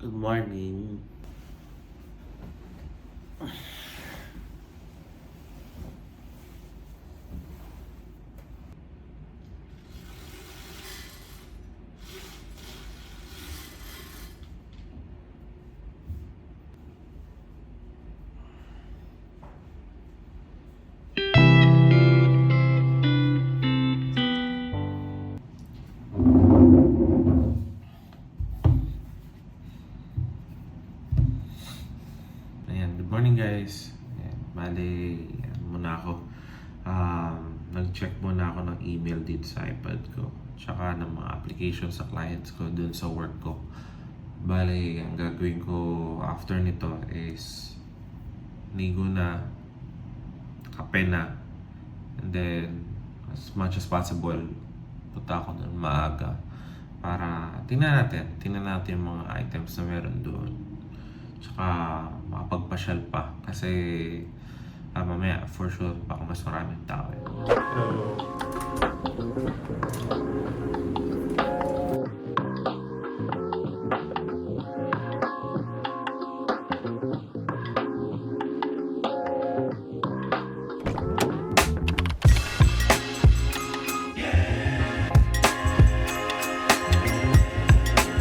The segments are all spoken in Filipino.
Good morning. Ayan, good morning guys. Ayan, bale, ayan muna ako. Nag-check muna ako ng email dito sa iPad ko. Tsaka ng mga applications sa clients ko dun sa work ko. Bale, ang gagawin ko after nito is ligo na, kape na, and then as much as possible punta ako dun maaga para tingnan natin yung mga items na meron doon. Tsaka makapagpasyal pa kasi mamaya for sure baka mas maraming tao.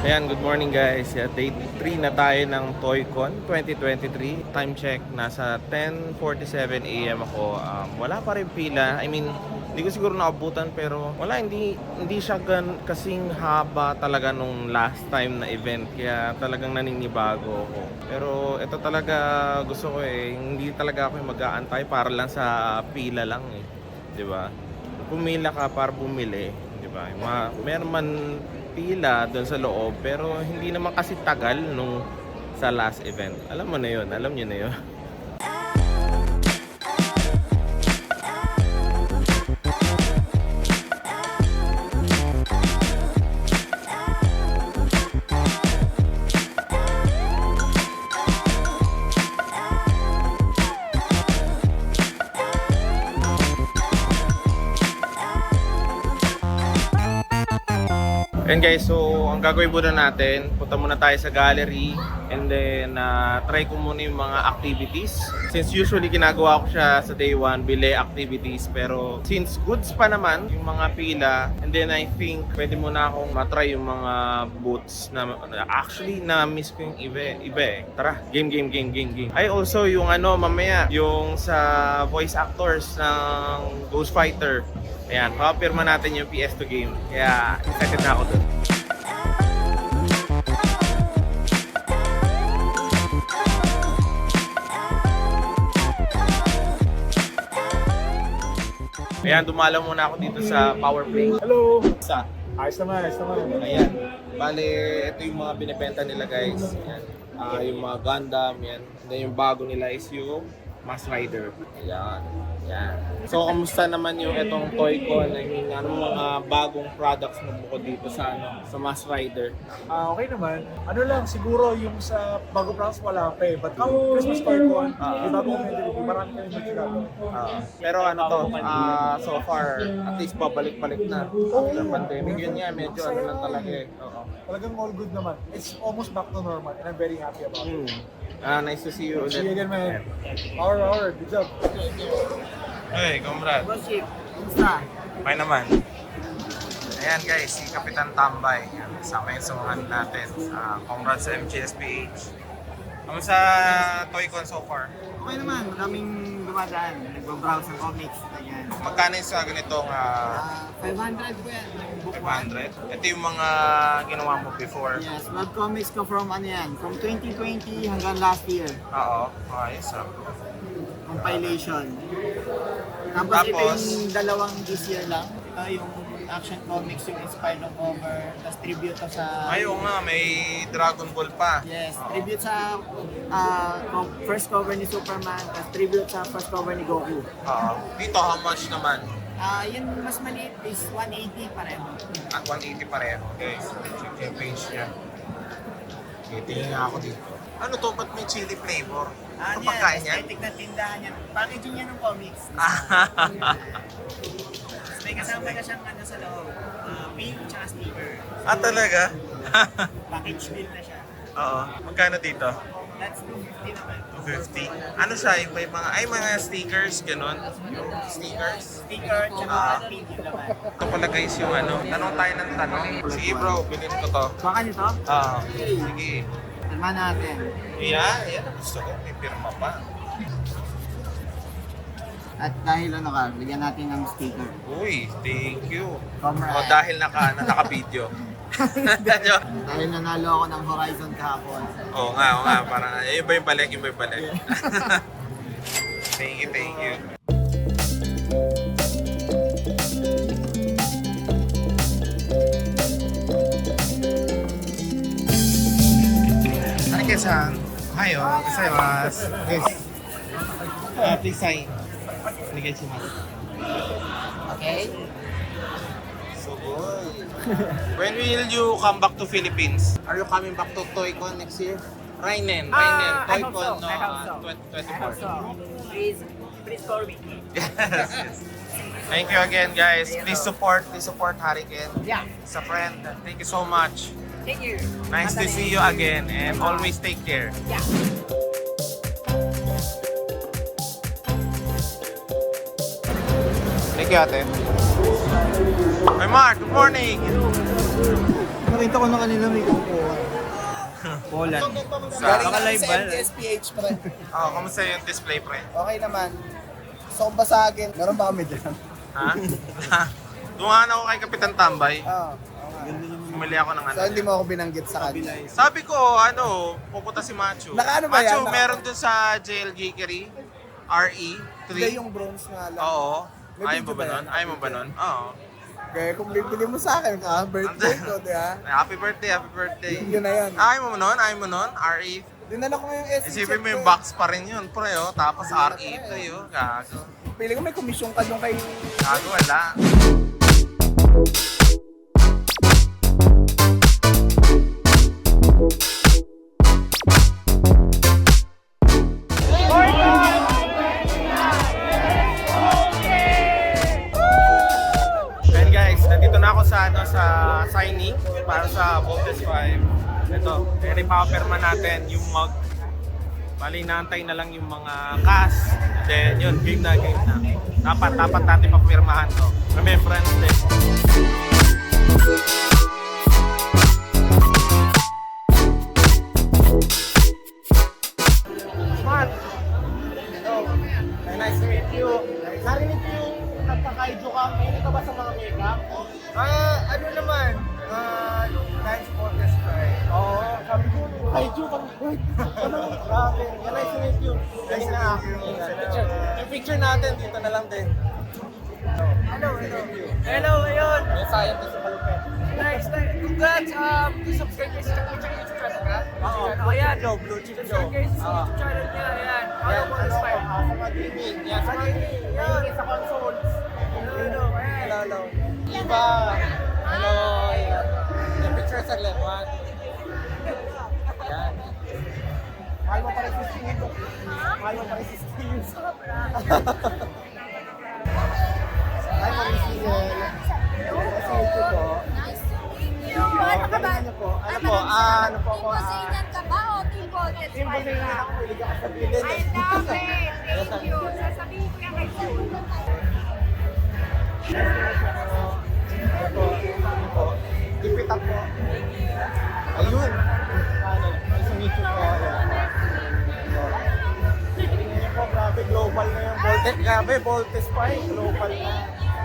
Ayan, good morning guys. Day 3 na tayo ng ToyCon 2023. Time check, nasa 10:47 AM ako. Wala pa rin pila. I mean, hindi ko siguro naabutan pero wala, hindi siya kasing haba talaga nung last time na event. Kaya talagang naninibago ako. Pero ito talaga gusto ko hindi talaga ako mag-aantay para lang sa pila lang eh. 'Di ba? Pumila ka para bumili, 'di ba? Meron man pila doon sa loob pero hindi naman kasi tagal nung sa last event. Alam mo na yun, alam niyo na yun. And guys, so ang gagawin muna natin, punta muna tayo sa gallery and then try ko muna yung mga activities. Since usually ginagawa ko siya sa day 1, bili activities, pero since goods pa naman yung mga pila, and then I think pwede muna akong matry yung mga booths na actually na-miss ko yung iba eh. Tara, game. Ay also yung mamaya, yung sa voice actors ng Ghost Fighter. Ayan, papirma natin yung PS2 game. Kaya excited na ako dun. Ayan, dumalaw muna ako dito sa Power Play. Hello! Sa? Ayos naman. Ayan. Bale, ito yung mga binibenta nila guys. Ayan. Yung mga Gundam, yan. And then yung bago nila is yung Mask Rider. Ayan. Yan. So, kamusta naman yung itong ToyCon? I mean, mga bagong products na bukod dito sa Mask Rider? Okay naman. Ano lang, siguro yung sa bago products wala pa eh. But yung Christmas ToyCon, may bagong community, marami kami magkikado. Pero so far, at least babalik-balik na after pandemic. Yun nga, medyo lang talaga eh. Oo. Talagang all good naman. It's almost back to normal and I'm very happy about it. Nice to see you ulit. See you again, man. Hour. Good job. Hey, comrade. Bossip, kumusta? Okay naman. Ayan guys, si Kapitan Tambay. Kasama yung samahan natin. Comrade sa MGSPH. Kamusta ToyCon so far? Okay naman, maraming dumadaan. Nagbabrowse ng comics. Ganyan. Magkano yung sa ganitong 500 po yan. Book 500? Ito yung mga ginawa mo before. Yes, webcomics ko from from 2020 hanggang last year. Oo, ayos Compilation. Tapos ito yung dalawang this year lang. Ito yung action comics, yung inspired cover, tapos tribute to sa... Ayaw nga, may Dragon Ball pa. Yes, tribute sa first cover ni Superman, tapos tribute sa first cover ni Goku. Oo. Dito, how much naman? Yung mas maliit is 180 pareho. 180 pareho. Okay, check yung page niya. Okay, tingin nga ako dito. Ano to? Ba't may chili flavor? Ano pagkain yan? Aesthetic na tindahan yan. Packaging yan ng comics. May kasama na siyang sa loob. Pink tsaka sticker. Talaga? Package deal na siya. Oo. Magkano dito? That's 250 naman. 250. Ano siya? Yung may mga stickers, ganun? Yung stickers? Sticker, tsaka preview naman. Ito pala guys yung ano. Tanong tayo ng tanong. Sige bro, bilhin ko to. Baka nito? Sige. Pirma natin. Yeah, yan ang gusto ko. May pirma pa. At dahil ano ka, bigyan natin ng sticker. Uy, thank you. Comrade. O dahil naka-video. Dahil nanalo ako ng Horizon kahapon. Oo nga. Parang, iba yung balik. Thank you. Arigato-san. Hayo, gozaimasu. Yes. Please sign. Arigato-shimasu. Okay? So good. When will you come back to Philippines? Are you coming back to ToyCon next year? Rainen, I hope ToyCon so. I hope so. 2024. Please call me. Yes. Thank you again, guys. Please support Hurricane. Yeah. It's a friend. Thank you so much. Thank you. Nice to see you again and always take care. Yeah. Thank you, ate. Hi, Mark. Good morning. Nakita ko na kanina may kukuha. Poland. Galing sa MTSPH pa rin. Kamusta yung display, pre? Okay naman. Gusto kong basagin. Meron ba kami dyan? Ha? Dumaan ako kay Kapitan Tambay. Oo. Bumili ako ng ano. So hindi mo ako binanggit sa kanya. Sabi ko, pupunta si Machu. Nakaano ba Machu, yan? meron dun sa JL Geekery. RE3. Hindi yung bronze nga lang. Oo. May Ayaw mo video ba ba nun? yan? Ayaw mo ba nun? Oo. Kaya kung bibili mo sa akin, birthday ko, di ba? Happy birthday. Yun na yun. Ayaw mo nun? RE. Dinala ko yung SC Isipin mo yung box pa rin yun, pre, oh. Tapos RE3, oh. Gago. Pili ko may komisyon ka doon kay... Gago, wala. And guys, nandito na ako sa signing para sa Voltes 5. Ito, i-repapirma natin yung mug. Bali, naantay na lang yung mga cash. Then yun, game na. Dapat natin papirmahan to. Remembrance din. Smart! Hello. Nice to meet you. Narinig ko yung nagka-kaijo ka. Mahilig ka ba sa mga makeup? Ano naman? Yung dance contest na Oo, sabi ko, kaijo ka. Grabe. Nice to meet you. Nice na ako. Yung picture natin, dito na lang din. Hello, ayun! Yung scientist sa Kalupet. Nice. Congrats! Please subscribe kayo sa YouTube channel ka? Oo, Ayan. Blue Chip Show. Subscribe kayo sa YouTube channel niya. Ayan. Follow mo this file. Sa mga gaming. Yan, sa mga gaming. Yan. Sa consoles. Hello. Hello. Diba? Hello. Yung picture sa left one. Yan. Mahal mo pa rin si Steve. Mahal mo pa rin si Steve. Hi, Marisol. Nice to meet you po. Nice to meet you. Ano ka ba? Ano po? Ano po ako? Team Buzanian ka ba o Team Voltes Team Buzanian ako. Hilig ako sa bilin I love it. Thank you. Sasabihin ko yan kay Sue. Keep it up po. Ayun. Nice to meet you po. Tingnan niyo po, grabe, global na yung Voltes. Grabe, Voltes pa eh. Global na.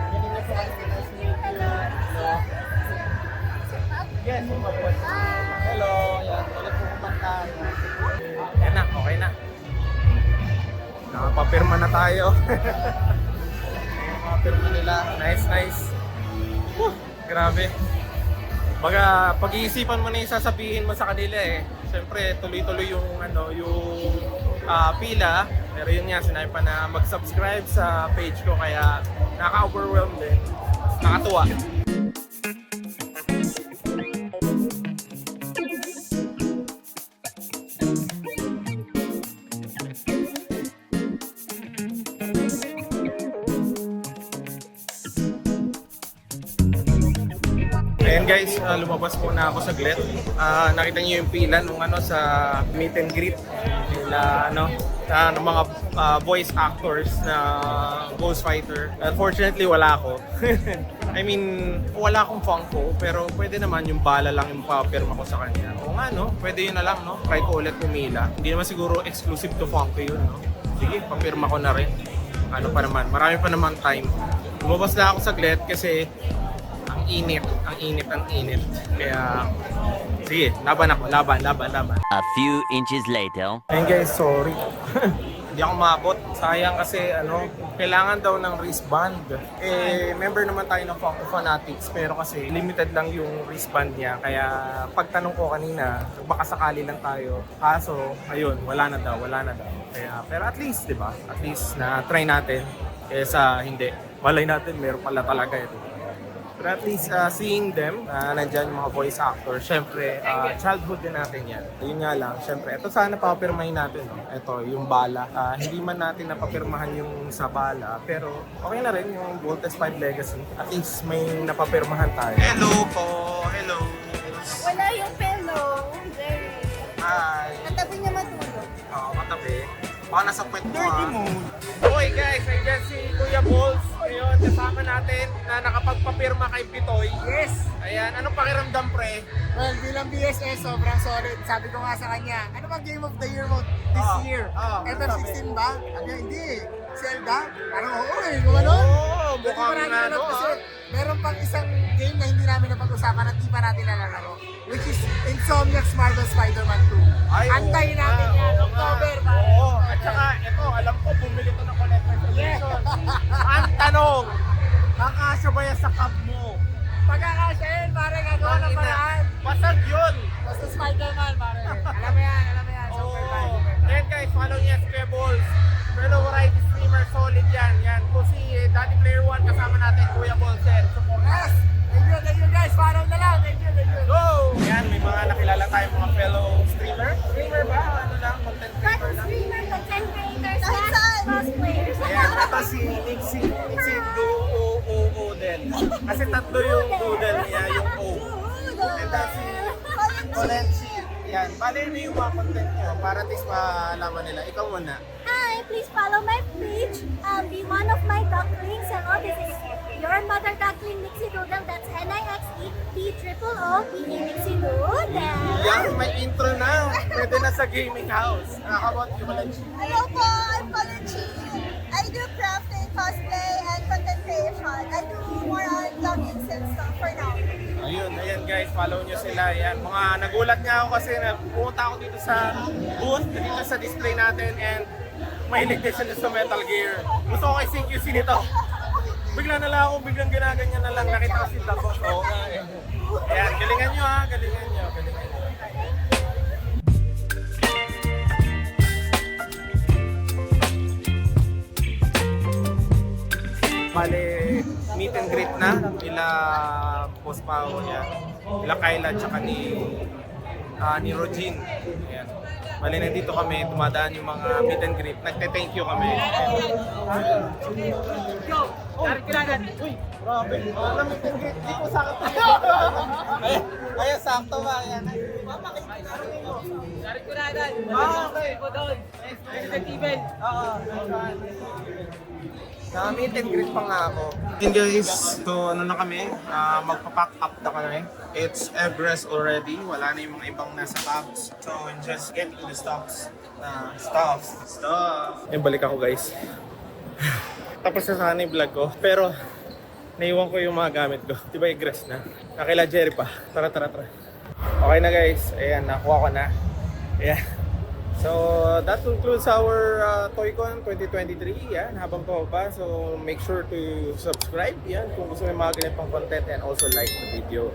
Galing na po kayo. Nice to meet you. Yes, hello. Yan, ulit po kumanta. Yan na, okay na. Nakapapirma na tayo. Nakapirma nila. Nice. Grabe. Baga, pag-iisipan mo na yung sasabihin mo sa kanila eh. Siyempre, tuloy-tuloy yung pila. Pero yun nga, sinabi pa na mag-subscribe sa page ko kaya naka-overwhelm din. Nakatuwa. Ayan guys, lumabas muna ako saglit. Nakita niyo yung pila nung sa meet and greet nila ng mga voice actors na Ghost Fighter. Unfortunately, wala ako. I mean, wala akong Funko, pero pwede naman yung bala lang yung papirma ko sa kanya. Oo nga, no? Pwede yun na lang, no? Try ko ulit pumila. Hindi naman siguro exclusive to Funko yun, no? Sige, papirma ko na rin. Ano pa naman, marami pa naman time. Lumabas na ako saglit kasi ang init. Kaya, sige, laban ako, laban. A few inches later. Ayun guys, sorry. Hindi ako maabot. Sayang kasi kailangan daw ng wristband. Member naman tayo ng Funko Fanatics pero kasi limited lang yung wristband niya. Kaya pagtanong ko kanina, baka sakali lang tayo. Kaso, ayun, wala na daw. Kaya, pero at least, di ba? At least na try natin. Kesa hindi. Malay natin, meron pala talaga ito. But at least seeing them, nandyan yung mga voice actors, syempre, childhood din natin yan. Yun nga lang, syempre, ito sana papirmahin natin. No? Ito, yung bala. Hindi man natin napapirmahan yung sa bala, pero okay na rin yung Voltes 5 Legacy. At least may napapirmahan tayo. Hello po! Hello! Wala yung pillow. Very. Hi! Katabi niya matulog. Oo, katabi. Baka nasa puwet mo Hoy guys, nandiyan si Kuya Balls. Ngayon, kasama natin na nakapagpapirma kay Pitoy. Yes! Ayan, anong pakiramdam pre? Well, bilang BSS, sobrang solid. Sabi ko nga sa kanya, ano bang Game of the Year mo this year? FF16 ba? Sabi niya, hindi. Zelda? Parang oo gumano. Oo, mukhang Kasi meron pang isang game na hindi namin napag-usapan at di pa natin nalalaro. Which is Insomniac's Marvel Spider-Man 2. Antayin natin yan, October. Oo, at saka ito, alam ko, bumili to ng collector's edition. Ang tanong, kakasya ba yan sa cab mo? Pagkakasya yun, pare, gagawa ng paraan. Basag yun! Basta Spider-Man, pare. Alam mo yan. Super fan. Ayan guys, follow niya si Kuya Balls. Fellow variety streamer, solid yan. Yan, po si Daddy Player 1 kasama natin, Kuya Balls. Support Yes! Thank you guys. Follow na lang. Thank you. Go! Yan, may mga nakilala tayong mga fellow streamer. Streamer ba? Ano lang, content creator lang. Streamer, content creators, cosplayers. Ayan, ito si Nixie Doodle. Kasi tatlo yung doodle niya, yung O. Ito si Colenchi. Yan, bali na yung mga content nyo para at least malaman nila. Ikaw muna. Hi, please follow my page. Be one of my ducklings. Hello, this is your mother duckling, Nixie Doodle. That's NIXEPOOPE, Nixie Doodle. Yan, may intro na. Pwede na sa gaming house. How about you, Colenchi? Hello po, I'm Colenchi. I do crafting, cosplay, and content creation. I do more on vlogging and stuff for now. Ayan guys, follow nyo sila. Yan, mga nagulat nga ako kasi pumunta ako dito sa booth, dito sa display natin and mahilig din sila sa Metal Gear. Gusto ko kay CQC nito. Biglang ginaganyan na lang. Nakita ko si Dako. Oo nga eh. Ayan, galingan nyo ha, galingan nyo. Bale, meet and greet na nila Boss Pao yan. Nila Kyla tsaka ni Rogin. Ayan. Bale, nandito kami, tumadaan yung mga meet and greet. Nagte-thank you kami. Uy, grabe. Wala meet and greet. Di ko sakto. Ayan, sakto ba? Ayan. Okay. Meet and greet pa nga ako. And guys, so ano na kami, magpa-pack up na kami. It's Everest already, wala na yung mga ibang nasa tabs. So just get to the stuff. Balik ako guys. Tapos na sana yung vlog ko, pero naiwan ko yung mga gamit ko. Diba Egress na? Nakila Jerry pa. Tara. Okay na guys, ayan, nakuha ko na. Ayan. So, that concludes our ToyCon 2023. Yan, habang pa. So, make sure to subscribe. Yan, kung gusto mo yung mga ganitong content and also like the video.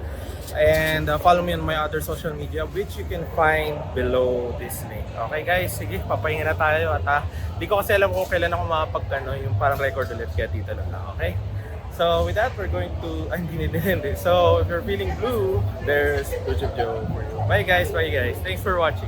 And follow me on my other social media which you can find below this link. Okay guys, sige, papahinga na tayo. At di ko kasi alam kung kailan ako makapag yung parang record ulit. Kaya dito lang. Okay? So, with that, we're going to... hindi. So, if you're feeling blue, there's Blue Chip Joe for you. Bye guys. Thanks for watching.